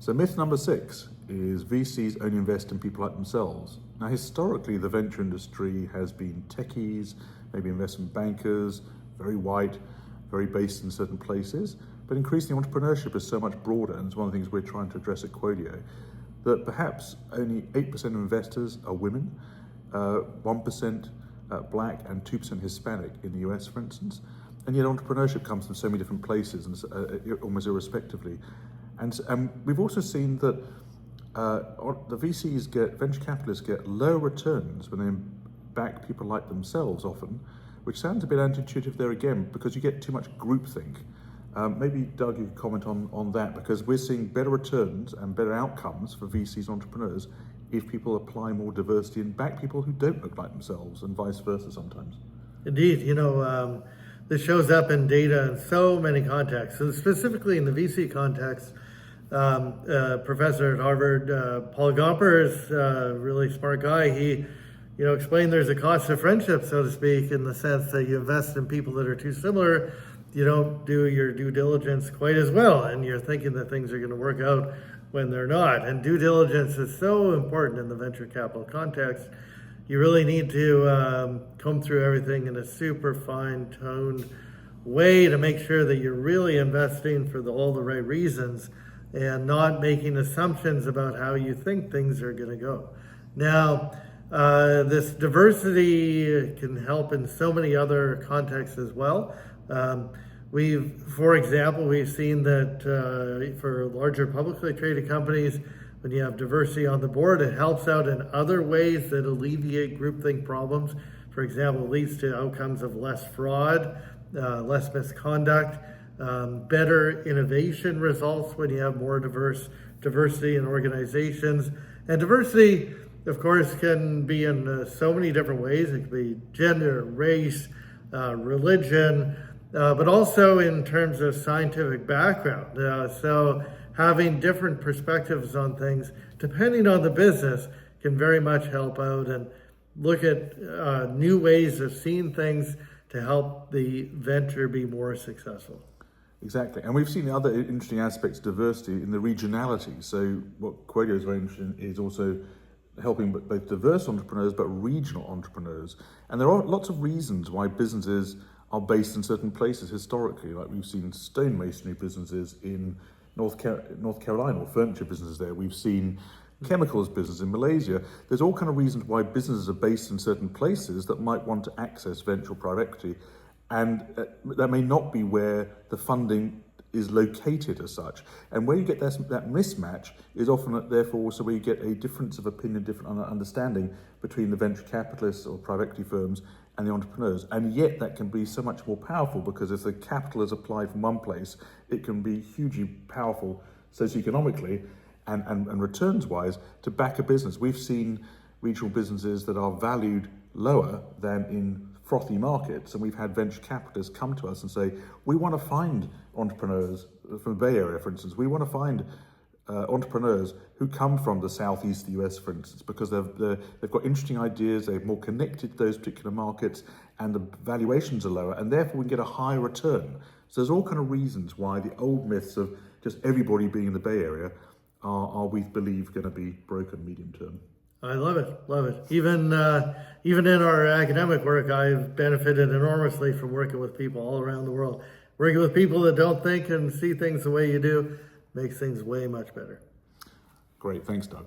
So myth number 6 is VCs only invest in people like themselves. Now historically the venture industry has been techies, maybe investment bankers, very white, very based in certain places, but increasingly entrepreneurship is so much broader, and it's one of the things we're trying to address at Qodeo, that perhaps only 8% of investors are women, 1% black and 2% Hispanic in the US, for instance, and yet entrepreneurship comes from so many different places and almost irrespectively. And we've also seen that the venture capitalists get low returns when they back people like themselves often, which sounds a bit anti-intuitive there again, because you get too much groupthink. Maybe Doug, you could comment on that, because we're seeing better returns and better outcomes for VCs and entrepreneurs if people apply more diversity and back people who don't look like themselves, and vice versa sometimes. Indeed, this shows up in data in so many contexts. So specifically in the VC context, professor at Harvard, Paul Gomper, is a really smart guy. He explained there's a cost of friendship, so to speak, in the sense that you invest in people that are too similar, you don't do your due diligence quite as well, and you're thinking that things are going to work out when they're not. And due diligence is so important in the venture capital context. You really need to comb through everything in a super fine-tuned way to make sure that you're really investing for all the right reasons and not making assumptions about how you think things are going to go. Now, this diversity can help in so many other contexts as well. For example, we've seen that for larger publicly traded companies, when you have diversity on the board, it helps out in other ways that alleviate groupthink problems. For example, it leads to outcomes of less fraud, less misconduct, better innovation results when you have more diversity in organizations. And diversity, of course, can be in so many different ways. It could be gender, race, religion, but also in terms of scientific background. So having different perspectives on things, depending on the business, can very much help out and look at new ways of seeing things to help the venture be more successful. Exactly, and we've seen the other interesting aspects of diversity in the regionality. So what Qodeo is very interested in is also helping both diverse entrepreneurs but regional entrepreneurs. And there are lots of reasons why businesses are based in certain places historically. Like we've seen stonemasonry businesses in North Carolina, or furniture businesses there. We've seen chemicals business in Malaysia. There's all kind of reasons why businesses are based in certain places that might want to access venture private equity. And that may not be where the funding is located as such. And where you get that mismatch is often therefore also where you get a difference of opinion, different understanding between the venture capitalists or private equity firms and the entrepreneurs. And yet that can be so much more powerful, because if the capital is applied from one place, it can be hugely powerful socioeconomically and returns wise to back a business. We've seen regional businesses that are valued lower than in frothy markets, and we've had venture capitalists come to us and say, we want to find entrepreneurs from the Bay Area, for instance. We want to find entrepreneurs who come from the southeast of the US, for instance, because they've got interesting ideas, they're more connected to those particular markets, and the valuations are lower, and therefore we can get a higher return. So there's all kind of reasons why the old myths of just everybody being in the Bay Area are we believe, going to be broken medium term. I love it, love it. Even in our academic work, I've benefited enormously from working with people all around the world. Working with people that don't think and see things the way you do makes things way much better. Great, thanks, Doug.